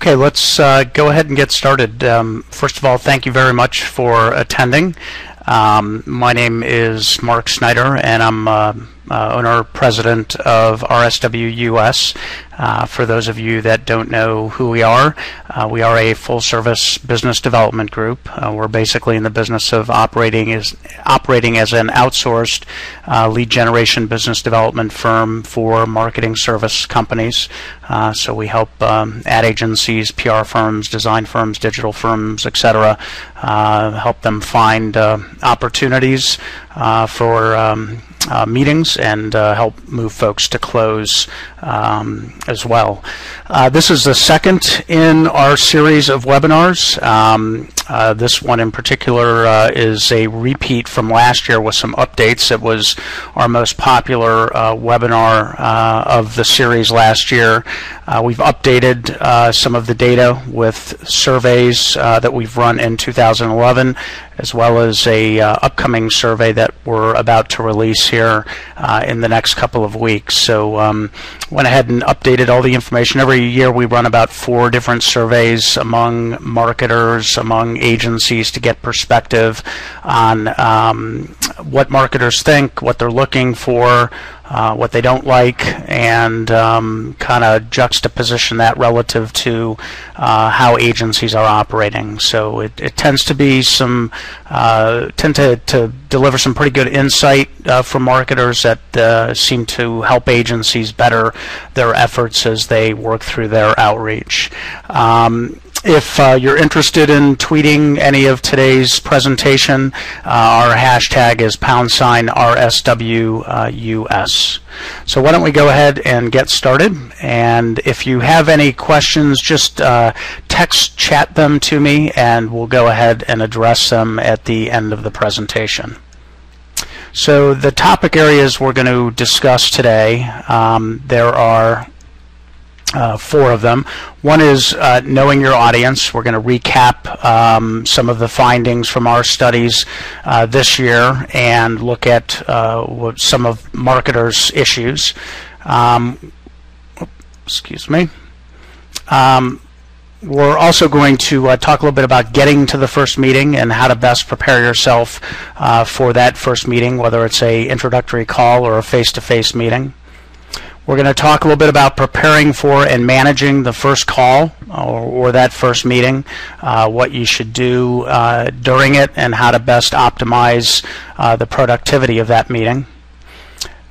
Okay, let's go ahead and get started. First of all, thank you very much for attending. My name is Mark Sneider, and I'm owner-president of RSW US. For those of you that don't know who we are a full-service business development group. We're basically in the business of operating as an outsourced lead generation business development firm for marketing service companies. So we help ad agencies, PR firms, design firms, digital firms, etc. Help them find opportunities for meetings and help move folks to close as well. This is the second in our series of webinars. This one in particular is a repeat from last year with some updates. It was our most popular webinar of the series last year. We've updated some of the data with surveys that we've run in 2011, as well as a upcoming survey that we're about to release here in the next couple of weeks. So went ahead and updated all the information. Every year we run about 4 different surveys among marketers, among agencies, to get perspective on what marketers think, what they're looking for, what they don't like, and kind of juxtaposition that relative to how agencies are operating. So it tends to be tend to deliver some pretty good insight from marketers that seem to help agencies better their efforts as they work through their outreach. If you're interested in tweeting any of today's presentation, our hashtag is #RSWUS. So why don't we go ahead and get started? And if you have any questions, just text chat them to me, and we'll go ahead and address them at the end of the presentation. So the topic areas we're going to discuss today, there are 4 of them. One is knowing your audience. We're going to recap some of the findings from our studies this year and look at some of marketers' issues. Excuse me. We're also going to talk a little bit about getting to the first meeting and how to best prepare yourself for that first meeting, whether it's an introductory call or a face-to-face meeting. We're going to talk a little bit about preparing for and managing the first call or that first meeting, what you should do during it, and how to best optimize the productivity of that meeting.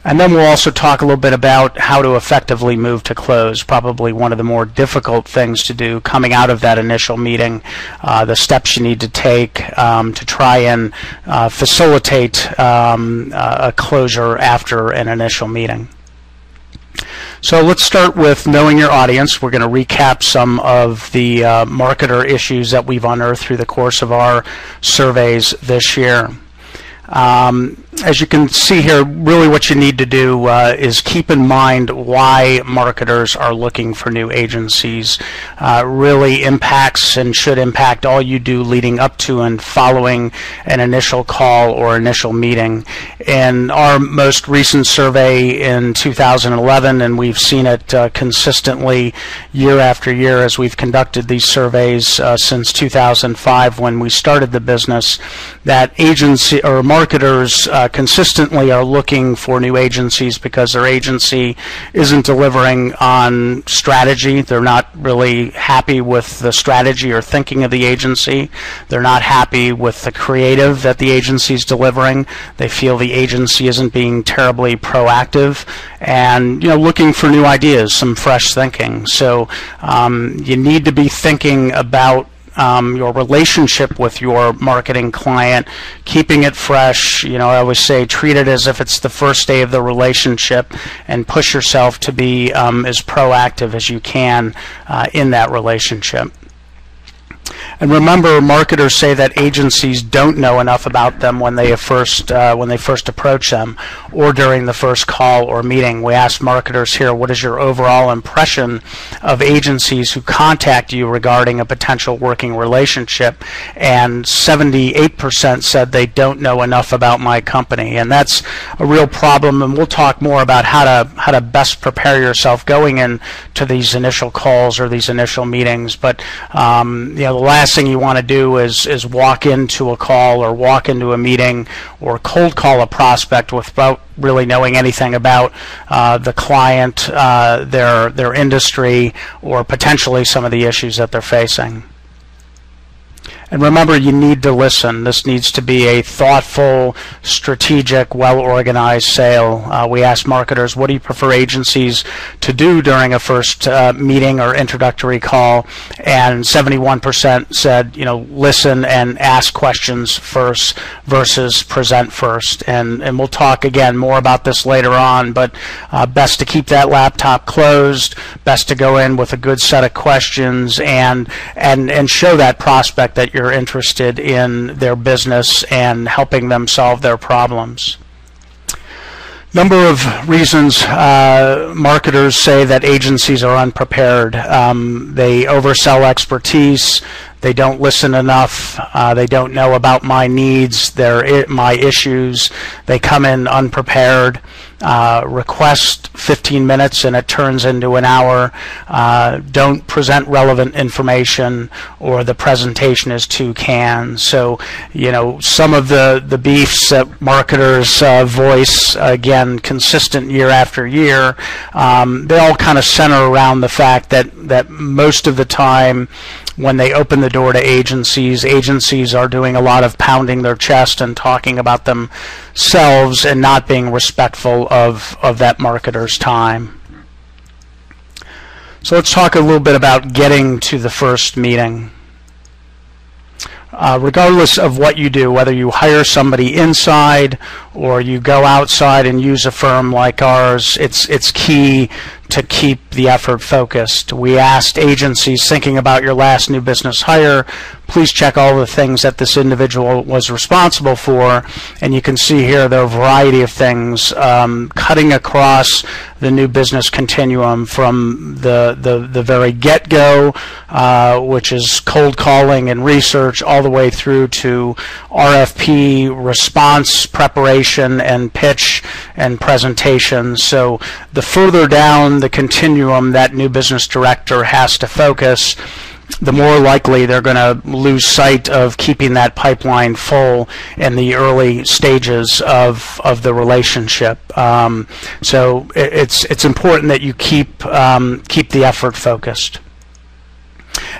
And then we'll also talk a little bit about how to effectively move to close, probably one of the more difficult things to do coming out of that initial meeting, the steps you need to take to try and facilitate a closure after an initial meeting. So let's start with knowing your audience. We're going to recap some of the marketer issues that we've unearthed through the course of our surveys this year. As you can see here, really what you need to do is keep in mind why marketers are looking for new agencies. Really impacts and should impact all you do leading up to and following an initial call or initial meeting. In our most recent survey in 2011, and we've seen it consistently year after year as we've conducted these surveys since 2005 when we started the business, that agency or marketers consistently are looking for new agencies because their agency isn't delivering on strategy. They're not really happy with the strategy or thinking of the agency. They're not happy with the creative that the agency is delivering. They feel the agency isn't being terribly proactive, and looking for new ideas, some fresh thinking. So you need to be thinking about your relationship with your marketing client, keeping it fresh. I always say treat it as if it's the first day of the relationship, and push yourself to be as proactive as you can in that relationship. And remember, marketers say that agencies don't know enough about them when they first approach them, or during the first call or meeting. We asked marketers here, what is your overall impression of agencies who contact you regarding a potential working relationship? And 78% said they don't know enough about my company, and that's a real problem. And we'll talk more about how to best prepare yourself going into these initial calls or these initial meetings. But the last thing you want to do is walk into a call or walk into a meeting or cold call a prospect without really knowing anything about the client, their industry, or potentially some of the issues that they're facing. And remember, you need to listen. This needs to be a thoughtful, strategic, well-organized sale. We asked marketers, what do you prefer agencies to do during a first meeting or introductory call? And 71% said, listen and ask questions first versus present first. And we'll talk again more about this later on, but best to keep that laptop closed, best to go in with a good set of questions and show that prospect that you're interested in their business and helping them solve their problems. Number of reasons marketers say that agencies are unprepared. They oversell expertise. They don't listen enough. They don't know about my needs, my issues. They come in unprepared. Request 15 minutes and it turns into an hour. Don't present relevant information, or the presentation is too canned. So, some of the beefs that marketers voice, again, consistent year after year, they all kind of center around the fact that most of the time when they open the door to agencies are doing a lot of pounding their chest and talking about themselves and not being respectful of that marketer's time. So let's talk a little bit about getting to the first meeting. Regardless of what you do, whether you hire somebody inside or you go outside and use a firm like ours, it's key to keep the effort focused. We asked agencies thinking about your last new business hire, please check all the things that this individual was responsible for, and you can see here there are a variety of things cutting across the new business continuum from the very get-go, which is cold calling and research, all the way through to RFP, response preparation, and pitch and presentation. So the further down the continuum that new business director has to focus, the more likely they're going to lose sight of keeping that pipeline full in the early stages of the relationship. So it's important that you keep the effort focused.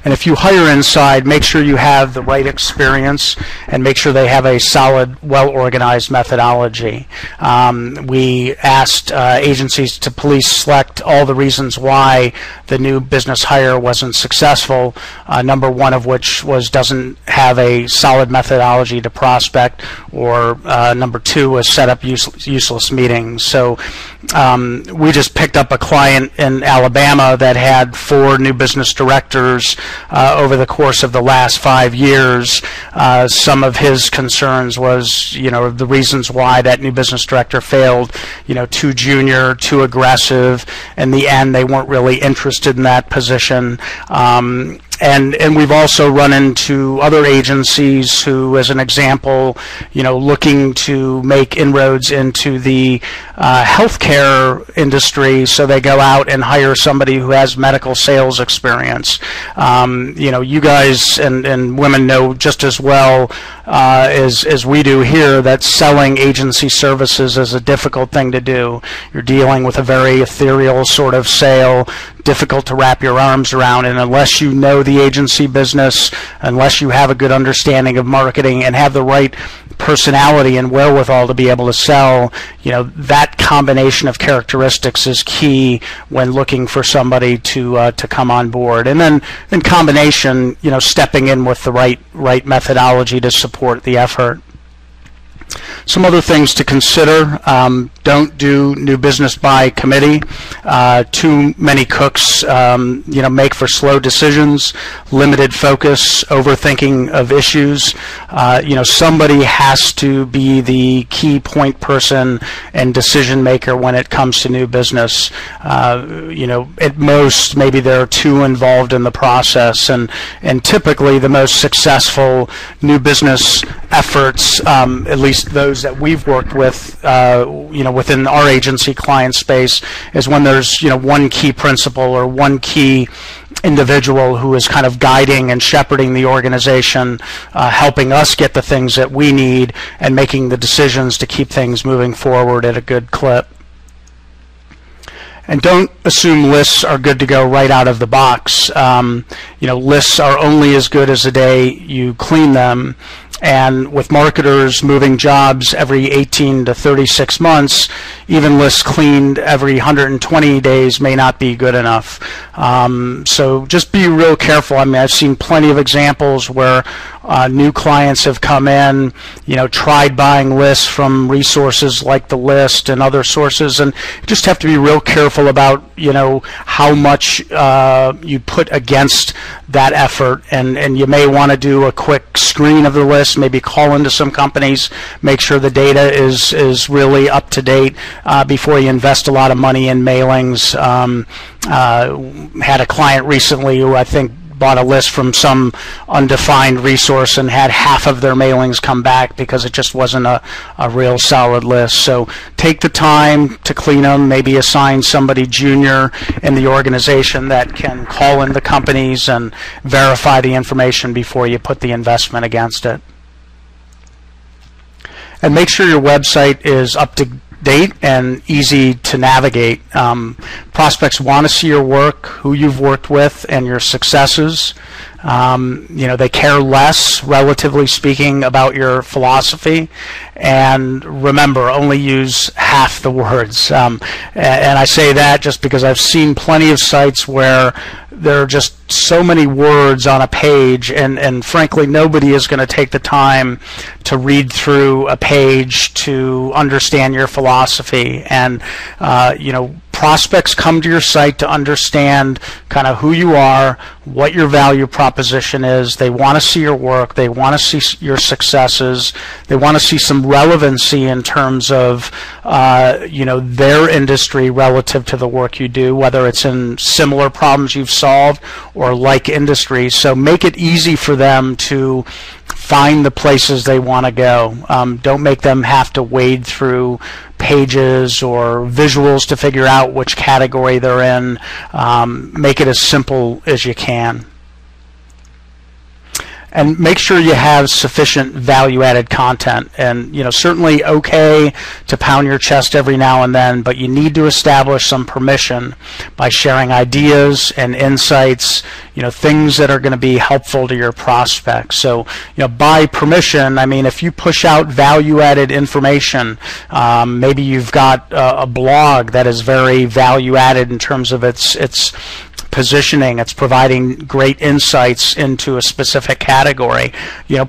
And if you hire inside, make sure you have the right experience and make sure they have a solid, well-organized methodology. We asked agencies to please select all the reasons why the new business hire wasn't successful, number one of which was doesn't have a solid methodology to prospect, or number two was set up useless meetings. So we just picked up a client in Alabama that had 4 new business directors over the course of the last 5 years. Some of his concerns was, the reasons why that new business director failed, too junior, too aggressive. In the end, they weren't really interested in that position. And we've also run into other agencies who, as an example, looking to make inroads into the healthcare industry, so they go out and hire somebody who has medical sales experience. You guys and women know just as well as we do here that selling agency services is a difficult thing to do. You're dealing with a very ethereal sort of sale, difficult to wrap your arms around, and unless you know the agency business, unless you have a good understanding of marketing and have the right personality and wherewithal to be able to sell, that combination of characteristics is key when looking for somebody to come on board. And then in combination, stepping in with the right methodology to support the effort. Some other things to consider: don't do new business by committee. Too many cooks, make for slow decisions, limited focus, overthinking of issues. Somebody has to be the key point person and decision maker when it comes to new business. At most, maybe there are two involved in the process, and typically the most successful new business efforts, at least those that we've worked with, within our agency client space, is when there's, one key principal or one key individual who is kind of guiding and shepherding the organization, helping us get the things that we need and making the decisions to keep things moving forward at a good clip. And don't assume lists are good to go right out of the box. Lists are only as good as the day you clean them. And with marketers moving jobs every 18 to 36 months, even lists cleaned every 120 days may not be good enough. So just be real careful. I mean, I've seen plenty of examples where new clients have come in, tried buying lists from resources like the list and other sources, and you just have to be real careful about, how much you put against that effort, and you may want to do a quick screen of the list, maybe call into some companies, make sure the data is really up to date before you invest a lot of money in mailings. Had a client recently who I think bought a list from some undefined resource and had half of their mailings come back because it just wasn't a real solid list. So take the time to clean them, maybe assign somebody junior in the organization that can call in the companies and verify the information before you put the investment against it. And make sure your website is up to date and easy to navigate. Prospects want to see your work, who you've worked with, and your successes. They care less, relatively speaking, about your philosophy. And remember, only use half the words. And I say that just because I've seen plenty of sites where there are just so many words on a page, and frankly, nobody is going to take the time to read through a page to understand your philosophy. And prospects come to your site to understand kind of who you are, what your value proposition is. They want to see your work. They want to see your successes. They want to see some relevancy in terms of their industry relative to the work you do, whether it's in similar problems you've solved or like industries. So make it easy for them to find the places they want to go. Don't make them have to wade through pages or visuals to figure out which category they're in. Make it as simple as you can. And make sure you have sufficient value-added content. And certainly okay to pound your chest every now and then, but you need to establish some permission by sharing ideas and insights, things that are going to be helpful to your prospects. So, by permission, I mean, if you push out value-added information, maybe you've got a blog that is very value-added in terms of its positioning, it's providing great insights into a specific category.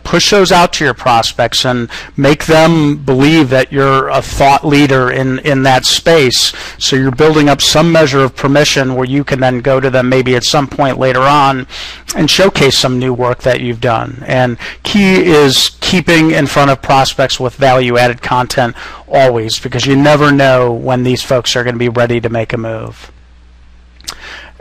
Push those out to your prospects and make them believe that you're a thought leader in that space. So you're building up some measure of permission where you can then go to them maybe at some point later on and showcase some new work that you've done. And key is keeping in front of prospects with value-added content always, because you never know when these folks are going to be ready to make a move.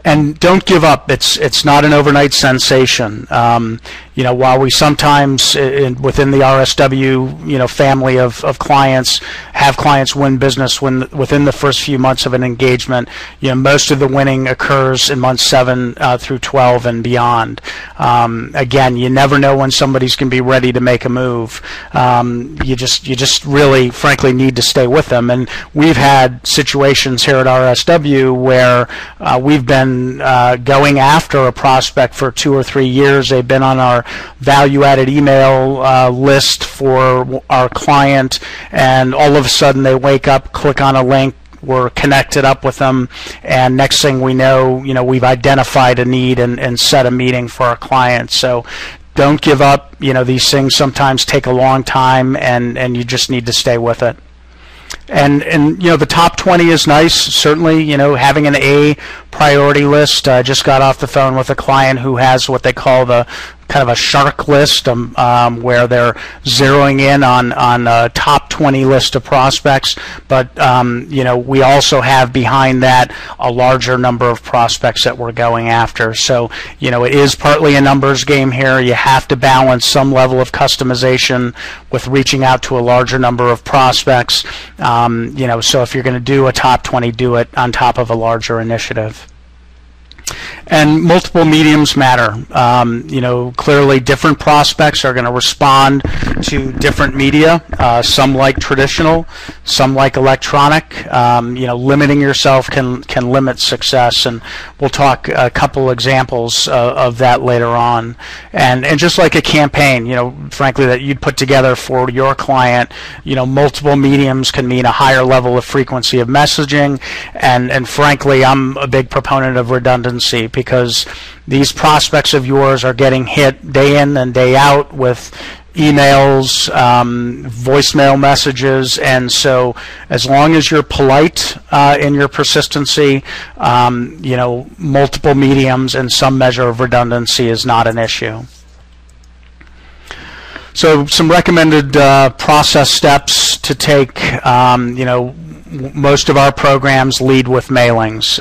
And don't give up. It's not an overnight sensation. While we sometimes within the RSW family of clients have clients win business within the first few months of an engagement, most of the winning occurs in months 7 through 12 and beyond. Again, you never know when somebody's going to be ready to make a move. You just really, frankly, need to stay with them. And we've had situations here at RSW where we've been going after a prospect for 2 or 3 years. They've been on our value-added email list for our client, and all of a sudden they wake up, click on a link, we're connected up with them, and next thing we know, we've identified a need and set a meeting for our client. So don't give up. These things sometimes take a long time, and you just need to stay with it. And the top 20 is nice, certainly. Having an A priority list. I just got off the phone with a client who has what they call the kind of a shark list, where they're zeroing in on a top 20 list of prospects. But we also have behind that a larger number of prospects that we're going after. So it is partly a numbers game here. You have to balance some level of customization with reaching out to a larger number of prospects. So if you're going to do a top 20, do it on top of a larger initiative. And multiple mediums matter. Clearly different prospects are going to respond to different media. Some like traditional, some like electronic. Limiting yourself can limit success, and we'll talk a couple examples of that later on. And just like a campaign, frankly, that you'd put together for your client, multiple mediums can mean a higher level of frequency of messaging. And frankly, I'm a big proponent of redundancy, because these prospects of yours are getting hit day in and day out with emails, voicemail messages, and so as long as you're polite in your persistency, multiple mediums and some measure of redundancy is not an issue. So some recommended process steps to take. Most of our programs lead with mailings.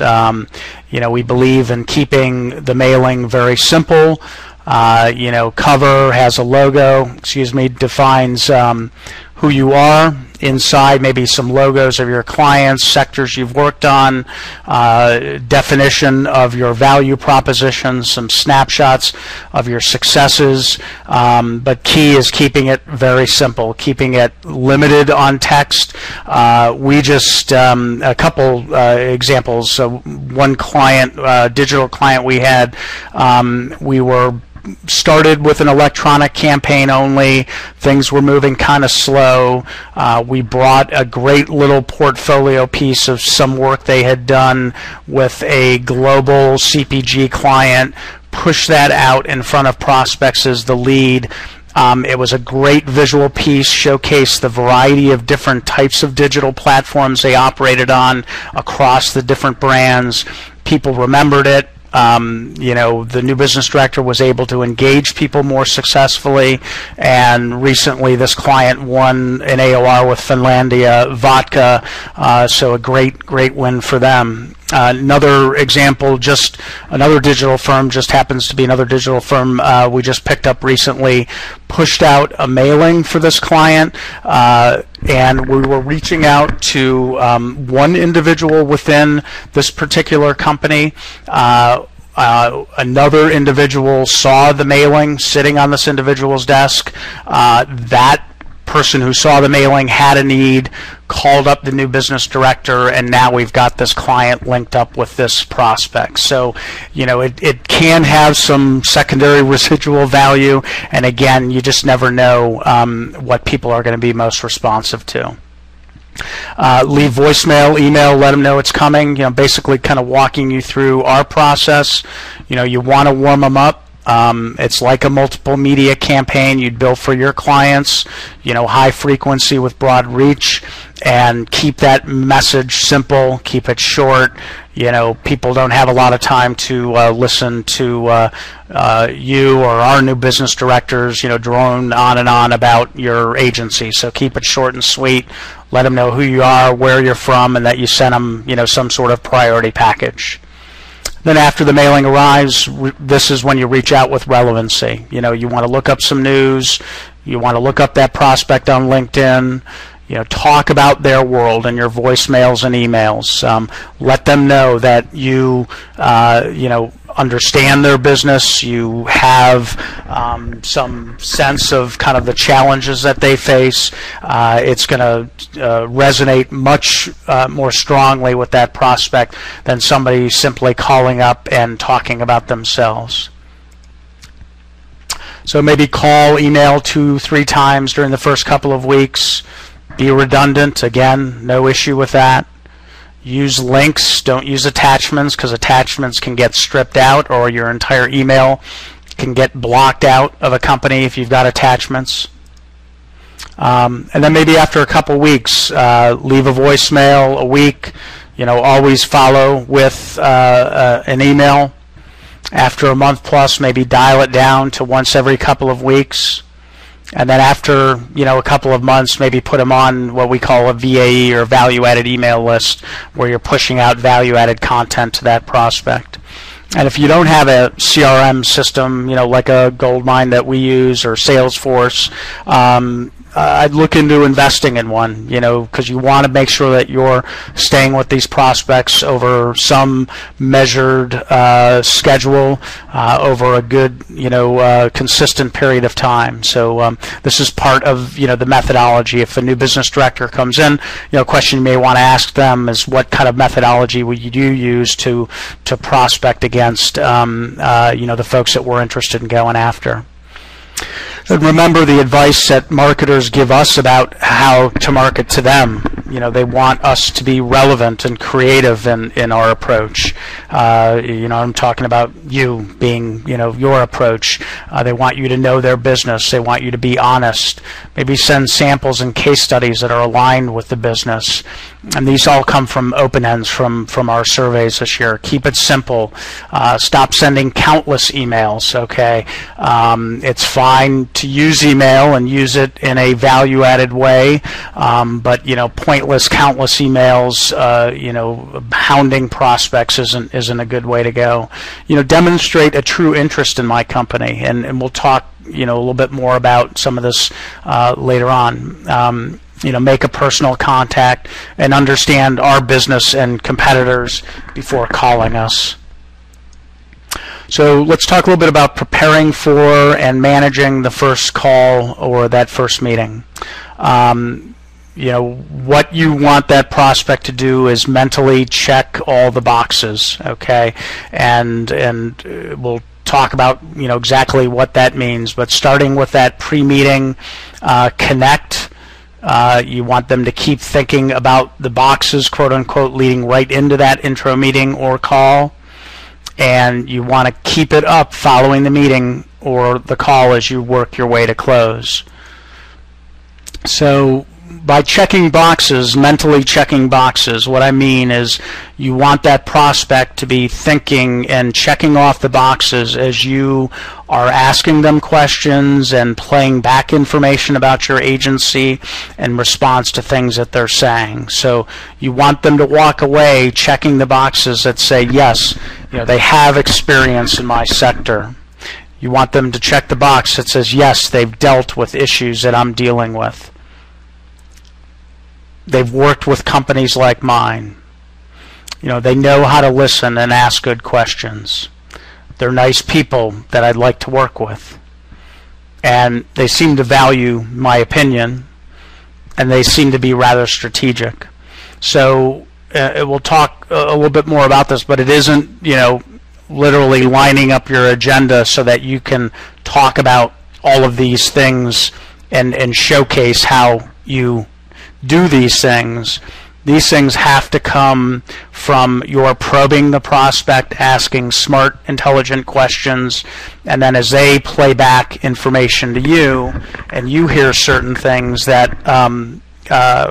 We believe in keeping the mailing very simple. Cover has a logo, defines who you are. Inside, maybe some logos of your clients, sectors you've worked on, definition of your value proposition, some snapshots of your successes. But key is keeping it very simple, keeping it limited on text. We just, a couple examples. So one client, digital client we had, we were started with an electronic campaign only. Things were moving kind of slow. We brought a great little portfolio piece of some work they had done with a global CPG client, pushed that out in front of prospects as the lead. It was a great visual piece, showcased the variety of different types of digital platforms they operated on across the different brands. People remembered it. The new business director was able to engage people more successfully, and recently this client won an AOR with Finlandia Vodka, so a great win for them. Another example, just another digital firm, just happens to be another digital firm we just picked up recently, pushed out a mailing for this client, and we were reaching out to one individual within this particular company. Another individual saw the mailing sitting on this individual's desk. That person who saw the mailing had a need, called up the new business director, and now we've got this client linked up with this prospect. So, it can have some secondary residual value, and again, you just never know what people are going to be most responsive to. Leave voicemail, email, let them know it's coming, basically kind of walking you through our process. You want to warm them up. It's like a multiple media campaign you'd build for your clients, high frequency with broad reach, and keep that message simple, keep it short. People don't have a lot of time to listen to you or our new business directors, drone on and on about your agency. So keep it short and sweet. Let them know who you are, where you're from, and that you sent them, some sort of priority package. Then after the mailing arrives, this is when you reach out with relevancy. You want to look up some news. You want to look up that prospect on LinkedIn. Talk about their world in your voicemails and emails. Let them know that you, understand their business. You have some sense of kind of the challenges that they face. It's going to resonate much more strongly with that prospect than somebody simply calling up and talking about themselves. So maybe call, email 2-3 times during the first couple of weeks. Be redundant. Again, no issue with that. Use links. Don't use attachments, because attachments can get stripped out or your entire email can get blocked out of a company if you've got attachments. And then maybe after a couple weeks, leave a voicemail. A week, always follow with an email. After a month plus, maybe dial it down to once every couple of weeks. And then after, a couple of months, maybe put them on what we call a VAE, or value-added email list, where you're pushing out value-added content to that prospect. And if you don't have a CRM system, like a Goldmine that we use, or Salesforce, I'd look into investing in one, because you want to make sure that you're staying with these prospects over some measured schedule over a good, consistent period of time. So this is part of, the methodology. If a new business director comes in, a question you may want to ask them is, what kind of methodology would you use to prospect against, the folks that we're interested in going after? And remember the advice that marketers give us about how to market to them. They want us to be relevant and creative in our approach. I'm talking about you being, your approach. They want you to know their business. They want you to be honest. Maybe send samples and case studies that are aligned with the business. And these all come from open ends from our surveys this year. Keep it simple. Stop sending countless emails, okay? It's fine to use email and use it in a value-added way, but pointless, countless emails, hounding prospects isn't a good way to go. Demonstrate a true interest in my company, and we'll talk a little bit more about some of this later on. Make a personal contact and understand our business and competitors before calling us. So let's talk a little bit about preparing for and managing the first call or that first meeting. What you want that prospect to do is mentally check all the boxes, okay? And we'll talk about exactly what that means. But starting with that pre-meeting connect. You want them to keep thinking about the boxes, quote unquote, leading right into that intro meeting or call. And you want to keep it up following the meeting or the call as you work your way to close. So by checking boxes, mentally checking boxes, what I mean is you want that prospect to be thinking and checking off the boxes as you are asking them questions and playing back information about your agency in response to things that they're saying. So you want them to walk away checking the boxes that say, yes, they have experience in my sector. You want them to check the box that says, yes, they've dealt with issues that I'm dealing with. They've worked with companies like mine. They know how to listen and ask good questions. They're nice people that I'd like to work with. And they seem to value my opinion, and they seem to be rather strategic. So we'll talk a little bit more about this, but it isn't, literally lining up your agenda so that you can talk about all of these things and showcase how you do these things. These things have to come from your probing the prospect, asking smart, intelligent questions, and then as they play back information to you, and you hear certain things that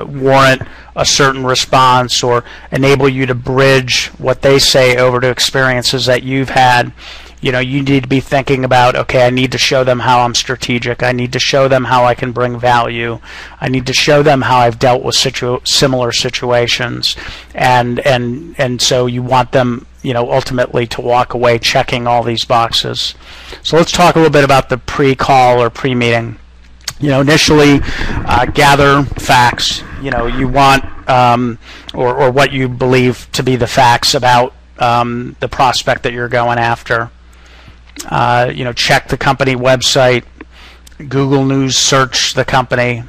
warrant a certain response or enable you to bridge what they say over to experiences that you've had, you need to be thinking about, okay, I need to show them how I'm strategic. I need to show them how I can bring value. I need to show them how I've dealt with similar situations. And so you want them, ultimately to walk away checking all these boxes. So let's talk a little bit about the pre-call or pre-meeting. Initially gather facts. You want, or what you believe to be the facts about the prospect that you're going after. Check the company website, Google News search the company,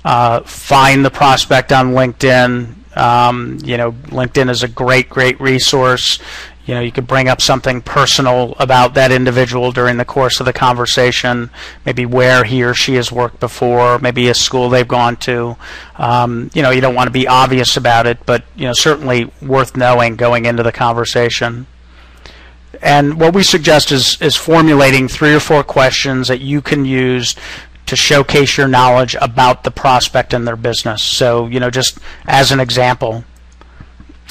find the prospect on LinkedIn. LinkedIn is a great resource. You could bring up something personal about that individual during the course of the conversation, maybe where he or she has worked before, maybe a school they've gone to. You don't want to be obvious about it, but certainly worth knowing going into the conversation. And what we suggest is formulating 3 or 4 questions that you can use to showcase your knowledge about the prospect and their business. So, just as an example,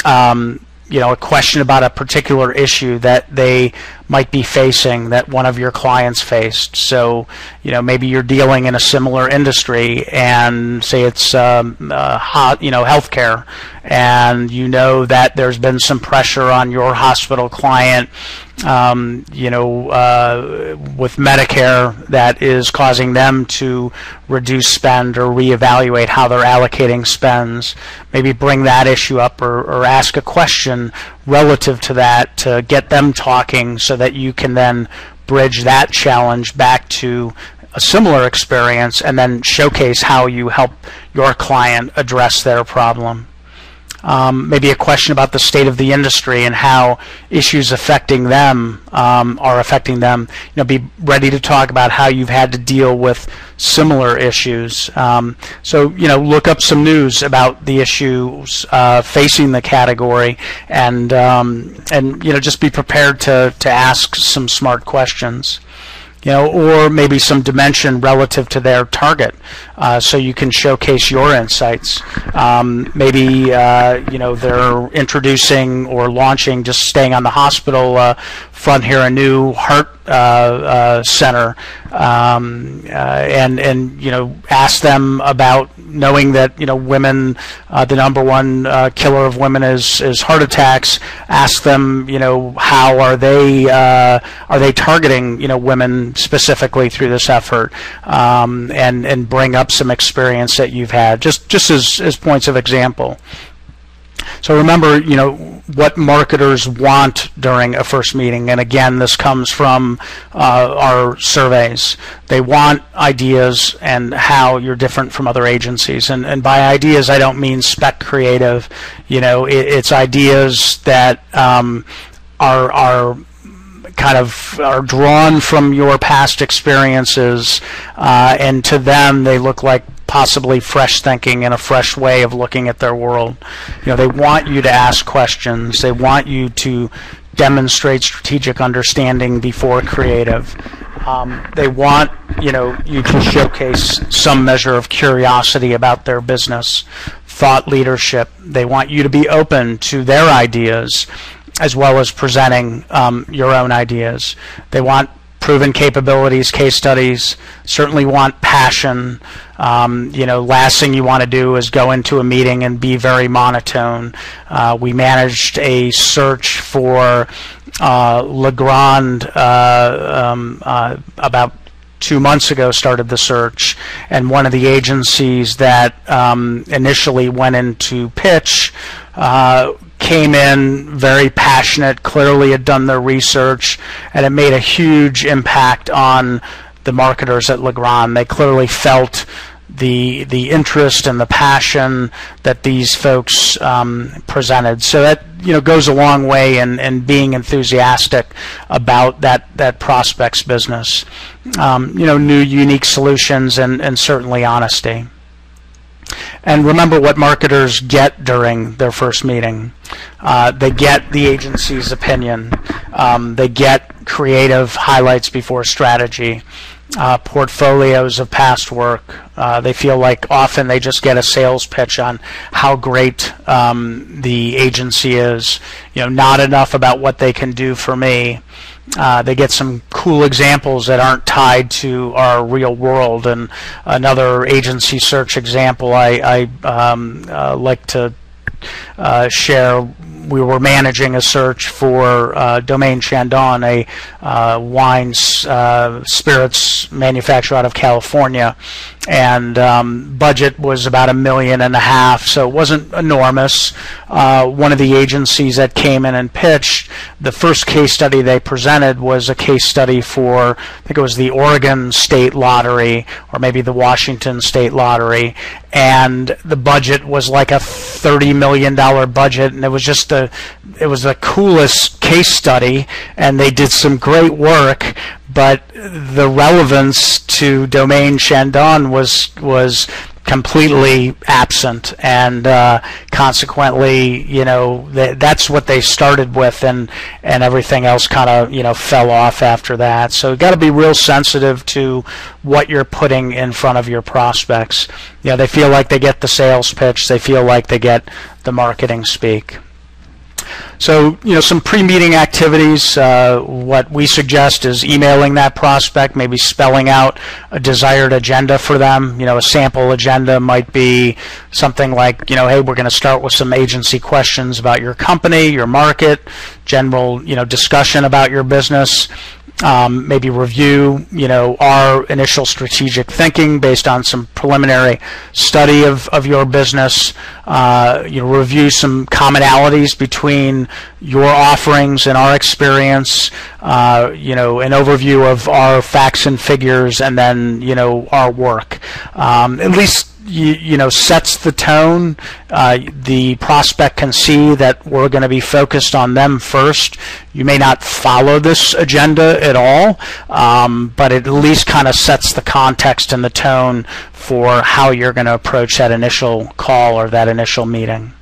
a question about a particular issue that they might be facing that one of your clients faced. So, maybe you're dealing in a similar industry, and say it's healthcare, and that there's been some pressure on your hospital client, with Medicare that is causing them to reduce spend or reevaluate how they're allocating spends. Maybe bring that issue up or ask a question relative to that to get them talking, so that you can then bridge that challenge back to a similar experience and then showcase how you help your client address their problem. Maybe a question about the state of the industry and how issues affecting them are affecting them. Be ready to talk about how you've had to deal with similar issues. So look up some news about the issues facing the category, and just be prepared to ask some smart questions. Or maybe some dimension relative to their target, so you can showcase your insights. Maybe they're introducing or launching, just staying on the hospital front here, a new heart center, and ask them about, knowing that women, the number one killer of women is heart attacks. Ask them, how are they targeting women specifically through this effort, and bring up some experience that you've had, just as points of example. So remember, what marketers want during a first meeting, and again, this comes from our surveys. They want ideas and how you're different from other agencies, and by ideas I don't mean spec creative. It's ideas that are drawn from your past experiences, and to them they look like possibly fresh thinking and a fresh way of looking at their world. They want you to ask questions. They want you to demonstrate strategic understanding before creative. They want you to showcase some measure of curiosity about their business, thought leadership. They want you to be open to their ideas, as well as presenting your own ideas. They want proven capabilities, case studies, certainly want passion. Last thing you want to do is go into a meeting and be very monotone. We managed a search for Legrand about 2 months ago, started the search, and one of the agencies that initially went into pitch came in very passionate, clearly had done their research, and it made a huge impact on the marketers at Legrand. They clearly felt the interest and the passion that these folks presented. So that goes a long way in being enthusiastic about that prospect's business. New, unique solutions, and certainly honesty. And remember what marketers get during their first meeting. They get the agency's opinion. They get creative highlights before strategy, portfolios of past work. They feel like often they just get a sales pitch on how great the agency is. Not enough about what they can do for me. They get some cool examples that aren't tied to our real world. And another agency search example I like to share, we were managing a search for Domaine Chandon, a wine spirits manufacturer out of California, and budget was about $1.5 million, so it wasn't enormous. One of the agencies that came in and pitched, the first case study they presented was a case study for, I think it was the Oregon State Lottery or maybe the Washington State Lottery, and the budget was like a $30 million budget, and it was just it was the coolest case study, and they did some great work, but the relevance to Domaine Chandon was completely absent, and consequently, that's what they started with, and everything else kind of fell off after that. So you've got to be real sensitive to what you're putting in front of your prospects. They feel like they get the sales pitch, they feel like they get the marketing speak. So, some pre-meeting activities, what we suggest is emailing that prospect, maybe spelling out a desired agenda for them. A sample agenda might be something like, hey, we're going to start with some agency questions about your company, your market, general, discussion about your business. Maybe review, our initial strategic thinking based on some preliminary study of your business. Review some commonalities between your offerings and our experience. An overview of our facts and figures, and then our work. At least sets the tone. The prospect can see that we're going to be focused on them first. You may not follow this agenda at all, but it at least kind of sets the context and the tone for how you're going to approach that initial call or that initial meeting.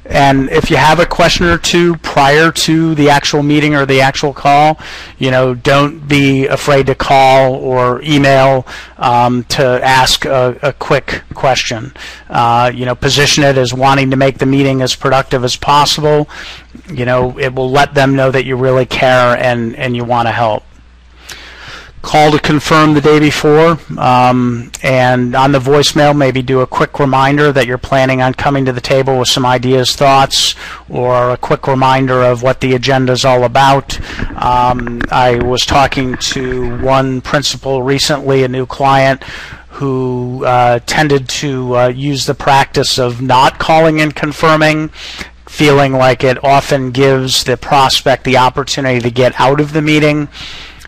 And if you have a question or two prior to the actual meeting or the actual call, don't be afraid to call or email to ask a quick question. Position it as wanting to make the meeting as productive as possible. It will let them know that you really care and you want to help. Call to confirm the day before, and on the voicemail maybe do a quick reminder that you're planning on coming to the table with some ideas, thoughts, or a quick reminder of what the agenda is all about. I was talking to one principal recently, a new client, who tended to use the practice of not calling and confirming, feeling like it often gives the prospect the opportunity to get out of the meeting.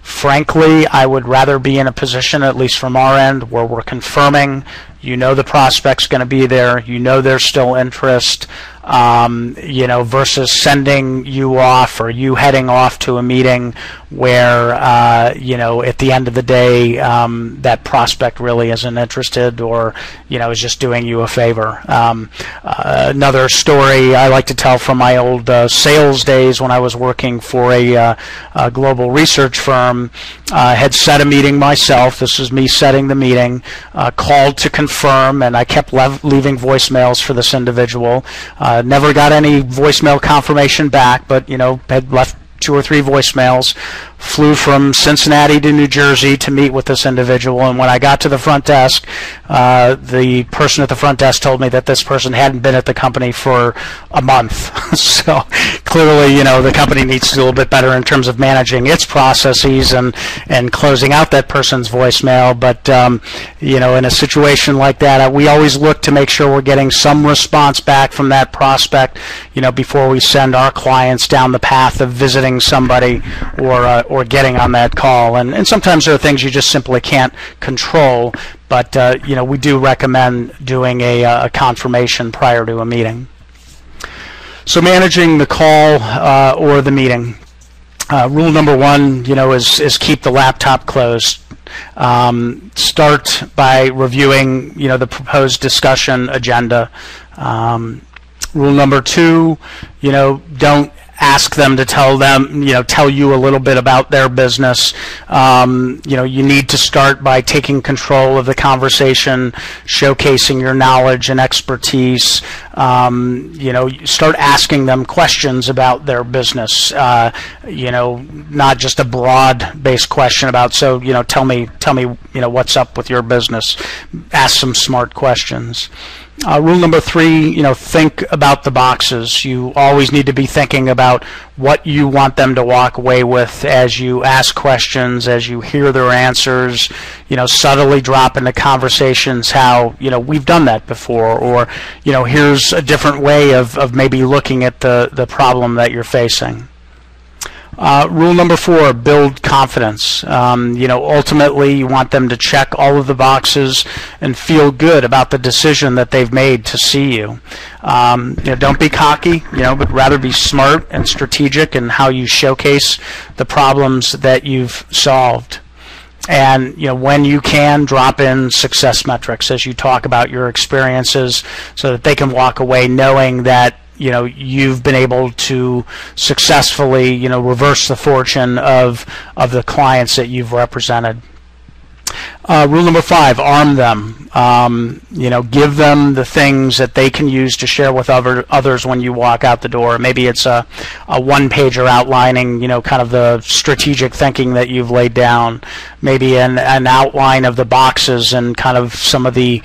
Frankly, I would rather be in a position, at least from our end, where we're confirming, the prospect's going to be there, there's still interest, versus sending you off or you heading off to a meeting where, at the end of the day, that prospect really isn't interested or, is just doing you a favor. Another story I like to tell from my old sales days when I was working for a global research firm, had set a meeting myself. This was me setting the meeting, called to confirm, and I kept leaving voicemails for this individual. Never got any voicemail confirmation back, but had left 2 or 3 voicemails. Flew from Cincinnati to New Jersey to meet with this individual, and when I got to the front desk, the person at the front desk told me that this person hadn't been at the company for a month. So clearly, the company needs to do a little bit better in terms of managing its processes and closing out that person's voicemail. But in a situation like that, we always look to make sure we're getting some response back from that prospect, before we send our clients down the path of visiting somebody or getting on that call. And sometimes there are things you just simply can't control, but we do recommend doing a confirmation prior to a meeting. So managing the call or the meeting. Rule number 1, is keep the laptop closed. Start by reviewing, the proposed discussion agenda. Rule number 2, don't ask them to tell you a little bit about their business. You need to start by taking control of the conversation, showcasing your knowledge and expertise. Start asking them questions about their business. Not just a broad-based question about, tell me, what's up with your business. Ask some smart questions. Rule number 3, think about the boxes. You always need to be thinking about what you want them to walk away with as you ask questions, as you hear their answers. Subtly drop into conversations how, we've done that before, or, here's a different way of maybe looking at the problem that you're facing. Rule number 4, build confidence. Ultimately, you want them to check all of the boxes and feel good about the decision that they've made to see you. Don't be cocky, but rather be smart and strategic in how you showcase the problems that you've solved. And when you can, drop in success metrics as you talk about your experiences, so that they can walk away knowing that you've been able to successfully reverse the fortune of the clients that you've represented. Rule number 5, arm them. Give them the things that they can use to share with others when you walk out the door. Maybe it's a one-pager outlining, kind of the strategic thinking that you've laid down. Maybe an outline of the boxes and kind of some of the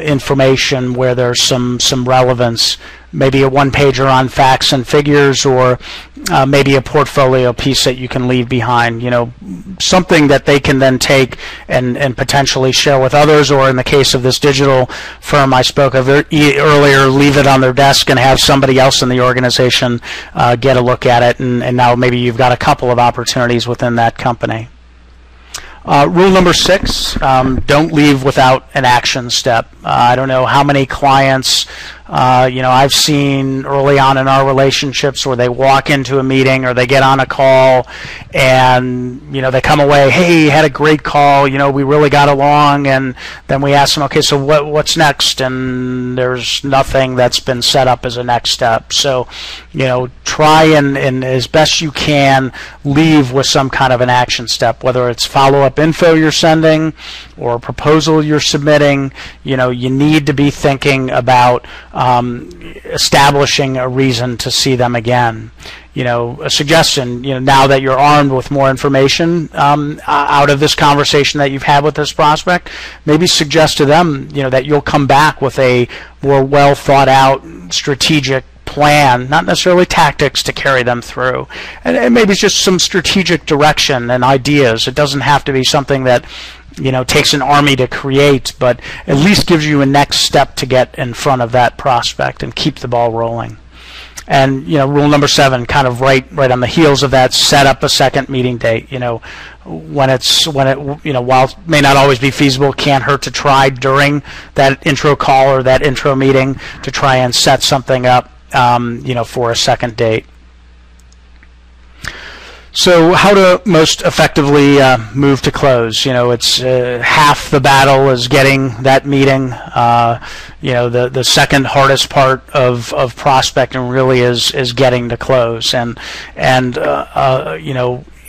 information where there's some relevance. Maybe a one-pager on facts and figures, or maybe a portfolio piece that you can leave behind. Something that they can then take and potentially share with others, or in the case of this digital firm I spoke of earlier, leave it on their desk and have somebody else in the organization get a look at it, and now maybe you've got a couple of opportunities within that company. Rule number 6, don't leave without an action step. I don't know how many clients I've seen early on in our relationships where they walk into a meeting or they get on a call and they come away, hey, had a great call, we really got along, and then we ask them, okay, so what's next? And there's nothing that's been set up as a next step. So try and as best you can leave with some kind of an action step, whether it's follow-up info you're sending or a proposal you're submitting. You need to be thinking about establishing a reason to see them again. A suggestion, now that you're armed with more information out of this conversation that you've had with this prospect, maybe suggest to them, that you'll come back with a more well thought out strategic plan, not necessarily tactics to carry them through, and maybe it's just some strategic direction and ideas. It doesn't have to be something that takes an army to create, but at least gives you a next step to get in front of that prospect and keep the ball rolling. And rule number 7, kind of right on the heels of that, set up a second meeting date. When it while it may not always be feasible, can't hurt to try during that intro call or that intro meeting to try and set something up for a second date. So how to most effectively move to close? It's half the battle is getting that meeting. The second hardest part of prospecting really is getting to close. And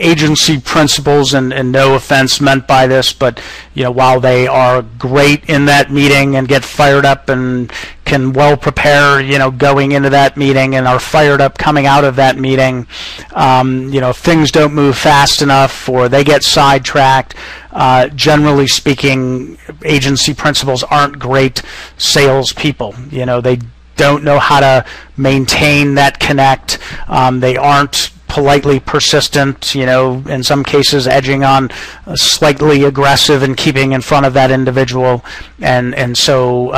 agency principles, and no offense meant by this, but while they are great in that meeting and get fired up and can well prepare going into that meeting and are fired up coming out of that meeting, if things don't move fast enough or they get sidetracked, generally speaking, agency principals aren't great salespeople. They don't know how to maintain that connect. They aren't politely persistent, in some cases edging on slightly aggressive and keeping in front of that individual, and so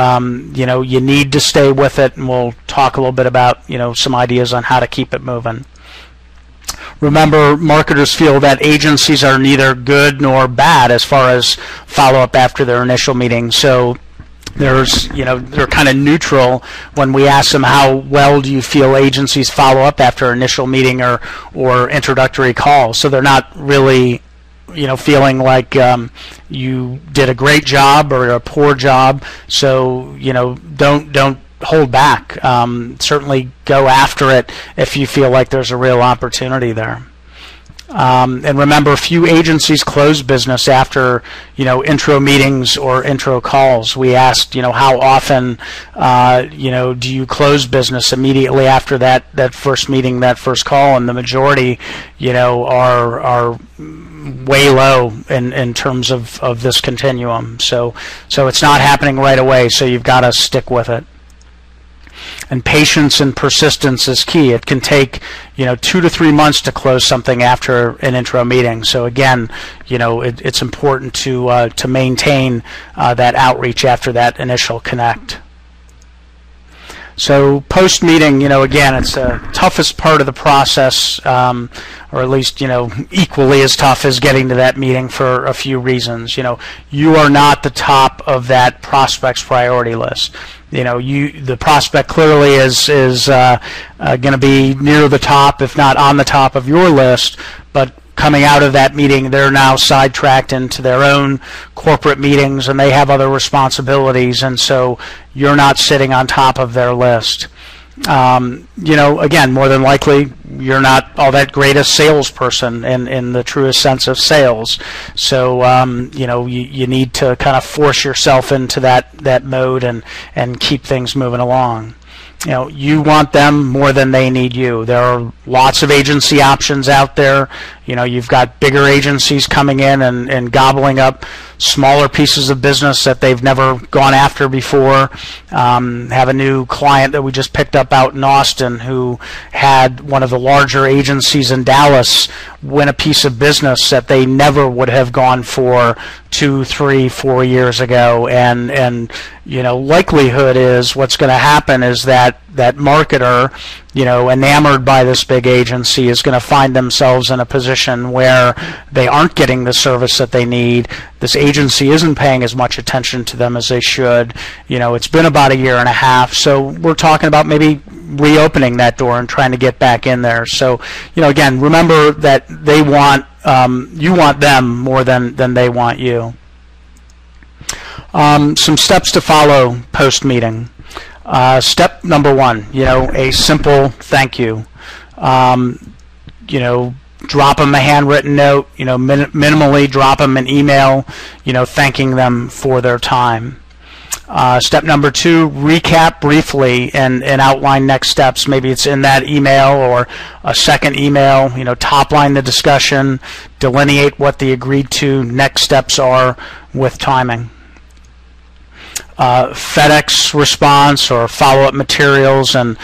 you need to stay with it, and we'll talk a little bit about some ideas on how to keep it moving. Remember, marketers feel that agencies are neither good nor bad as far as follow-up after their initial meeting. So they're kind of neutral when we ask them, how well do you feel agencies follow up after initial meeting or introductory call? So they're not really feeling like you did a great job or a poor job. So don't hold back. Certainly go after it if you feel like there's a real opportunity there. And remember, few agencies close business after intro meetings or intro calls. We asked how often do you close business immediately after that first meeting, that first call, and the majority are way low in terms of this continuum. So it's not happening right away, so you've got to stick with it. And patience and persistence is key. It can take 2 to 3 months to close something after an intro meeting. So again, it's important to maintain that outreach after that initial connect. So post-meeting, again, it's the toughest part of the process, or at least, equally as tough as getting to that meeting for a few reasons. You are not the top of that prospect's priority list. The prospect clearly is going to be near the top, if not on the top of your list, but coming out of that meeting, they're now sidetracked into their own corporate meetings and they have other responsibilities, and so you're not sitting on top of their list. Again, more than likely, you're not all that great a salesperson in the truest sense of sales. So, you need to kind of force yourself into that mode and keep things moving along. You want them more than they need you. There are lots of agency options out there. You've got bigger agencies coming in and gobbling up smaller pieces of business that they've never gone after before. Have a new client that we just picked up out in Austin who had one of the larger agencies in Dallas win a piece of business that they never would have gone for 2, 3, 4 years ago. And likelihood is what's going to happen is that marketer, enamored by this big agency, is going to find themselves in a position where they aren't getting the service that they need. This agency isn't paying as much attention to them as they should. It's been about a year and a half, so we're talking about maybe reopening that door and trying to get back in there. So, again, remember that they want you want them more than they want you. Some steps to follow post-meeting. Step number 1, a simple thank you. Drop them a handwritten note, minimally drop them an email, thanking them for their time. Step number 2, recap briefly and outline next steps. Maybe it's in that email or a second email, top line the discussion, delineate what the agreed to next steps are with timing. Fedex response or follow-up materials and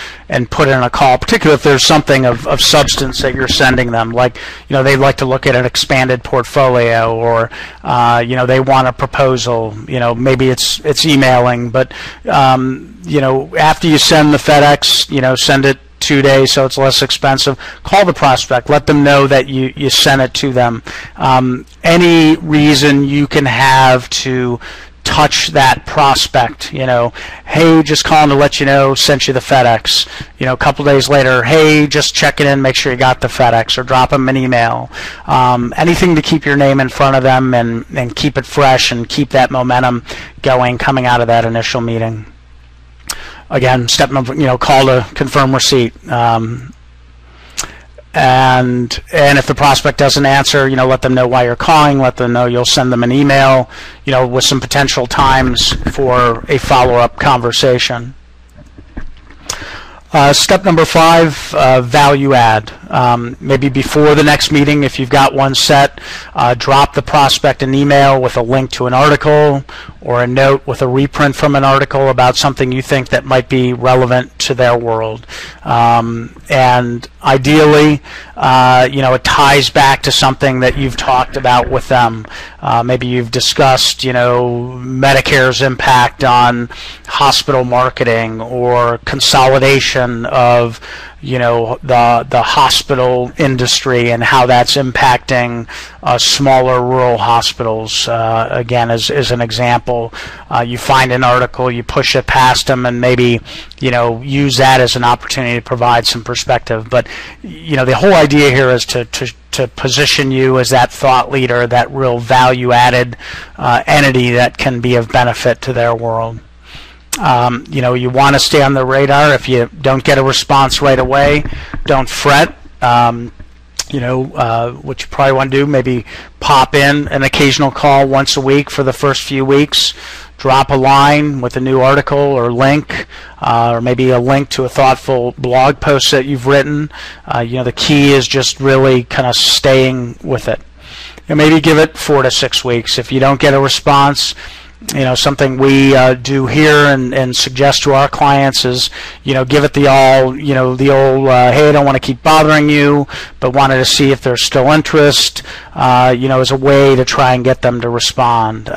put in a call, particularly if there's something of substance that you're sending them, like they'd like to look at an expanded portfolio, or they want a proposal. Maybe it's emailing, but after you send the Fedex, send it 2 days so it's less expensive. Call the prospect, let them know that you sent it to them. Any reason you can have to touch that prospect, hey, just calling to let you know, sent you the FedEx. A couple days later, hey, just checking in, make sure you got the FedEx, or drop them an email. Anything to keep your name in front of them and keep it fresh and keep that momentum going coming out of that initial meeting. Again, step number, call to confirm receipt. And if the prospect doesn't answer, let them know why you're calling. Let them know you'll send them an email, with some potential times for a follow-up conversation. Step number 5, value add. Maybe before the next meeting, if you've got one set, drop the prospect an email with a link to an article or a note with a reprint from an article about something you think that might be relevant to their world. And ideally, it ties back to something that you've talked about with them. Maybe you've discussed, Medicare's impact on hospital marketing, or consolidation of the hospital industry and how that's impacting smaller rural hospitals. Again, as an example, you find an article, you push it past them, and maybe use that as an opportunity to provide some perspective. But the whole idea here is to position you as that thought leader, that real value-added entity that can be of benefit to their world. You want to stay on the radar. If you don't get a response right away, don't fret. What you probably want to do, maybe pop in an occasional call once a week for the first few weeks. Drop a line with a new article or link, or maybe a link to a thoughtful blog post that you've written. The key is just really kind of staying with it. Maybe give it 4 to 6 weeks. If you don't get a response, something we do here and suggest to our clients is, give it the old, hey, I don't want to keep bothering you, but wanted to see if there's still interest, as a way to try and get them to respond.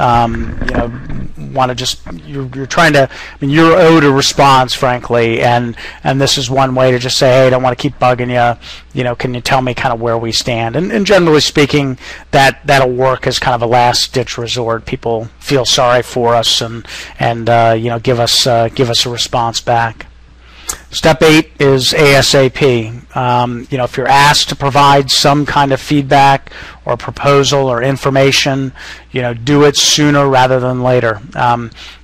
Want to just, you're trying to, you're owed a response, frankly, and this is one way to just say, hey, I don't want to keep bugging you, can you tell me kind of where we stand? And generally speaking, that'll work as kind of a last-ditch resort. People feel sorry for us and give us a response back. Step 8 is ASAP. If you're asked to provide some kind of feedback or proposal or information, do it sooner rather than later.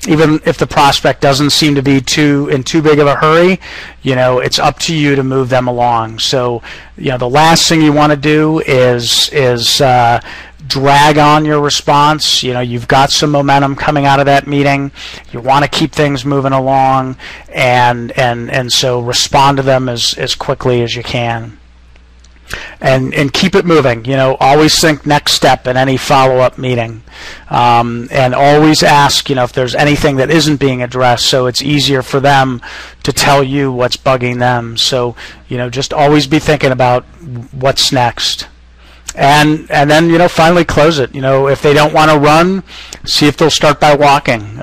Even if the prospect doesn't seem to be in too big of a hurry, it's up to you to move them along. So, the last thing you want to do is drag on your response. You've got some momentum coming out of that meeting. You want to keep things moving along, and so respond to them as quickly as you can. And keep it moving. Always think next step in any follow-up meeting, and always ask if there's anything that isn't being addressed, so it's easier for them to tell you what's bugging them. So just always be thinking about what's next. And then finally close it. If they don't want to run, see if they'll start by walking.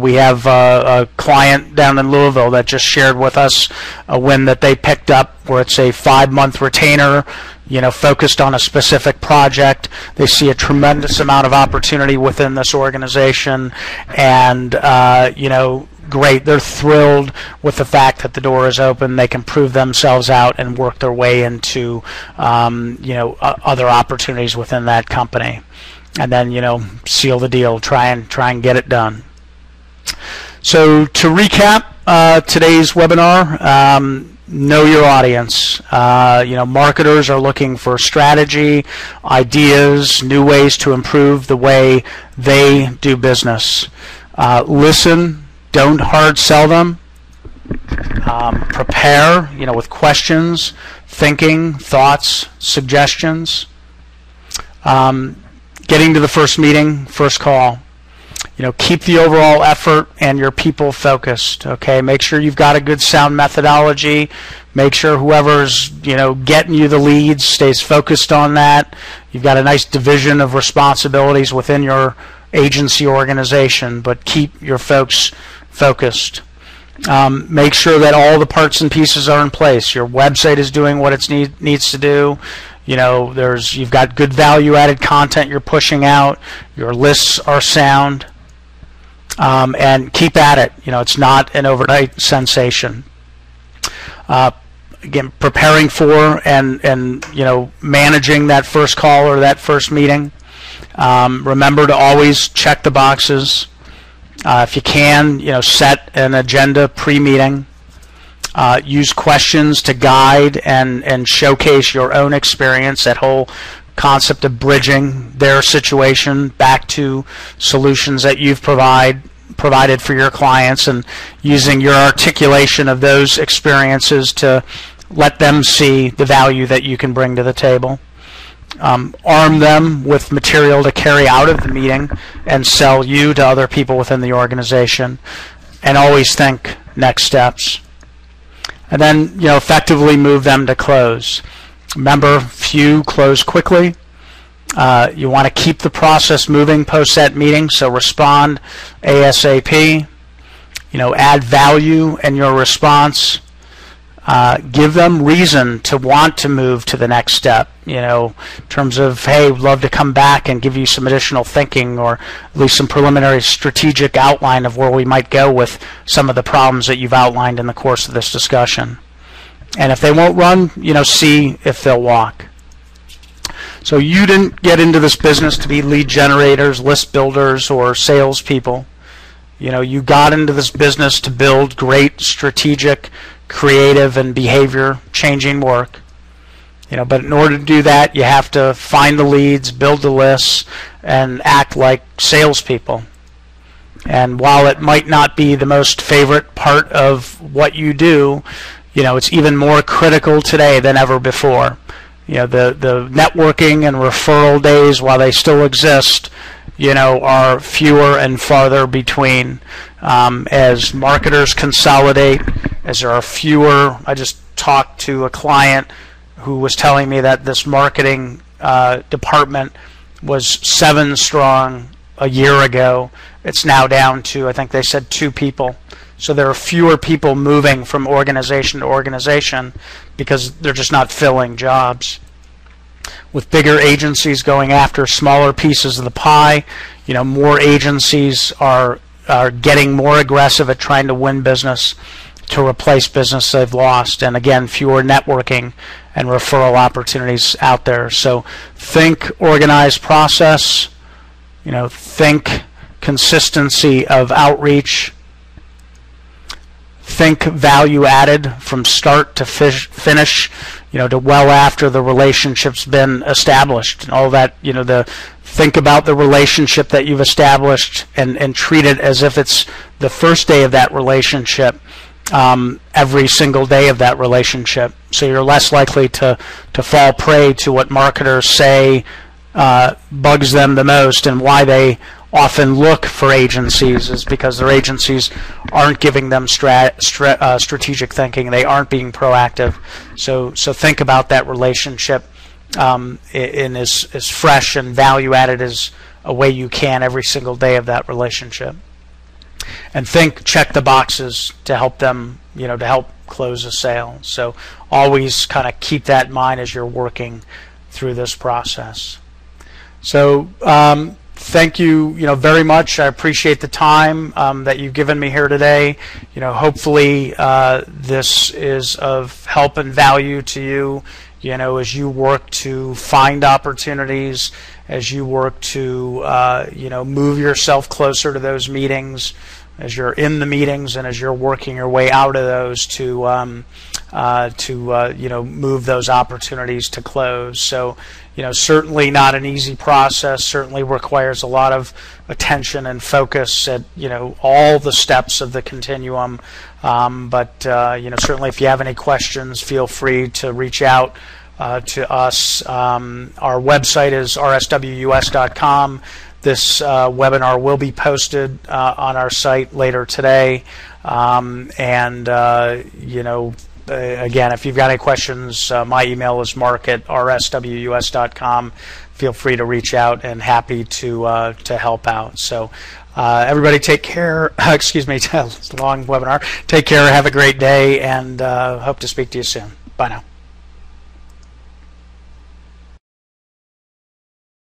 We have a client down in Louisville that just shared with us a win that they picked up where it's a 5-month retainer, focused on a specific project. They see a tremendous amount of opportunity within this organization, and great. They're thrilled with the fact that the door is open. They can prove themselves out and work their way into other opportunities within that company, and then seal the deal. Try and get it done. So to recap today's webinar, know your audience. Marketers are looking for strategy, ideas, new ways to improve the way they do business. Listen. Don't hard sell them. Prepare, with questions, thinking, thoughts, suggestions. Getting to the first meeting, first call. Keep the overall effort and your people focused. Okay, make sure you've got a good sound methodology. Make sure whoever's getting you the leads stays focused on that. You've got a nice division of responsibilities within your agency organization, but keep your folks focused. Make sure that all the parts and pieces are in place. Your website is doing what it needs to do. You've got good value-added content you're pushing out. Your lists are sound, and keep at it. It's not an overnight sensation. Again, preparing for and managing that first call or that first meeting. Remember to always check the boxes. If you can, set an agenda pre-meeting. Use questions to guide and showcase your own experience. That whole concept of bridging their situation back to solutions that you've provided for your clients, and using your articulation of those experiences to let them see the value that you can bring to the table. Arm them with material to carry out of the meeting and sell you to other people within the organization, and always think next steps. And then effectively move them to close. Remember, few close quickly. You want to keep the process moving post that meeting, so respond ASAP. Add value in your response. Give them reason to want to move to the next step, in terms of, hey, we'd love to come back and give you some additional thinking, or at least some preliminary strategic outline of where we might go with some of the problems that you've outlined in the course of this discussion. And if they won't run, see if they'll walk. So you didn't get into this business to be lead generators, list builders, or salespeople. You got into this business to build great strategic, creative, and behavior changing work. But in order to do that, you have to find the leads, build the lists, and act like salespeople. And while it might not be the most favorite part of what you do, it's even more critical today than ever before. The networking and referral days, while they still exist, are fewer and farther between. As marketers consolidate, as there are fewer. I just talked to a client who was telling me that this marketing department was 7 strong a year ago. It's now down to, I think they said, 2 people. So there are fewer people moving from organization to organization because they're just not filling jobs. With bigger agencies going after smaller pieces of the pie, more agencies are getting more aggressive at trying to win business. to replace business they've lost, and again, fewer networking and referral opportunities out there. So think organized process, think consistency of outreach, think value added from start to finish, to well after the relationship's been established and all that, think about the relationship that you've established and treat it as if it's the first day of that relationship, every single day of that relationship. So you're less likely to fall prey to what marketers say bugs them the most, and why they often look for agencies is because their agencies aren't giving them strategic thinking. They aren't being proactive. So think about that relationship in as fresh and value added as a way you can every single day of that relationship. And check the boxes to help them, to help close a sale. So always kind of keep that in mind as you're working through this process. So thank you, very much. I appreciate the time that you've given me here today. Hopefully this is of help and value to you, as you work to find opportunities, as you work to, move yourself closer to those meetings, as you're in the meetings, and as you're working your way out of those to move those opportunities to close. So, certainly not an easy process. Certainly requires a lot of attention and focus at all the steps of the continuum. But certainly, if you have any questions, feel free to reach out to us. Our website is rswus.com. This webinar will be posted on our site later today. Again, if you've got any questions, my email is mark@rswus.com. Feel free to reach out, and happy to help out. So everybody take care. Excuse me, it's a long webinar. Take care, have a great day, and hope to speak to you soon. Bye now.